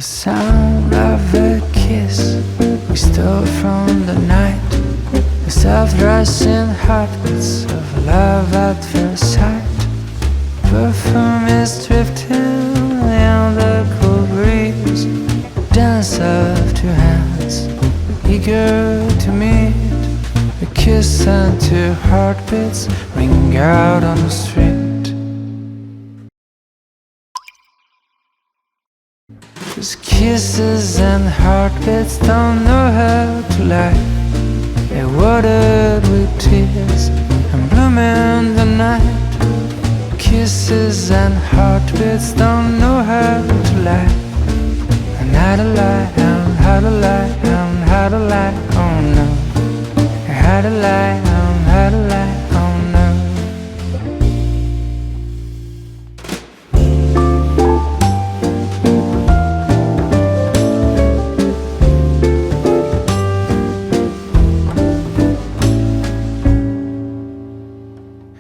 sound of a kiss we stole from the night, the soft rushing heartbeats of love at first sight. Perfume is drifting in the cool breeze, dance of two hands eager to meet. A kiss and two heartbeats ring out on the street. 'Cause kisses and heartbeats don't know how to lie. They're watered with tears and bloom in the night. Kisses and heartbeats don't know how to lie. And how to lie, and how to lie, and how to lie, oh no. How to lie, and how to lie, oh no.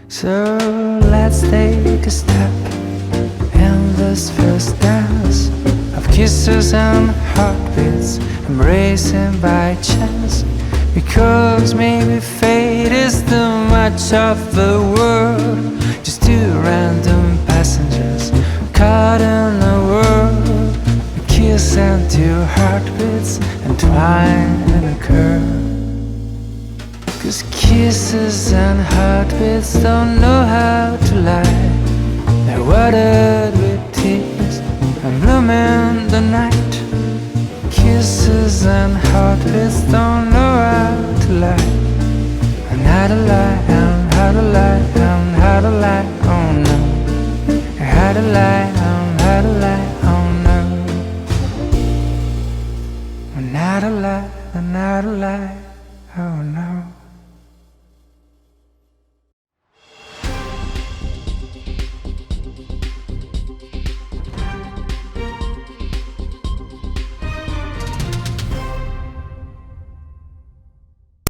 So let's take a step in this first dance of kisses and heartbeats, embracing by chance. Because maybe fate is too much of the world, just two random passengers caught in a world. A kiss and two heartbeats entwined in a curve. 'Cause kisses and heartbeats don't know how to lie. They're watered with tears and bloom in the night. Kisses and heartbeats don't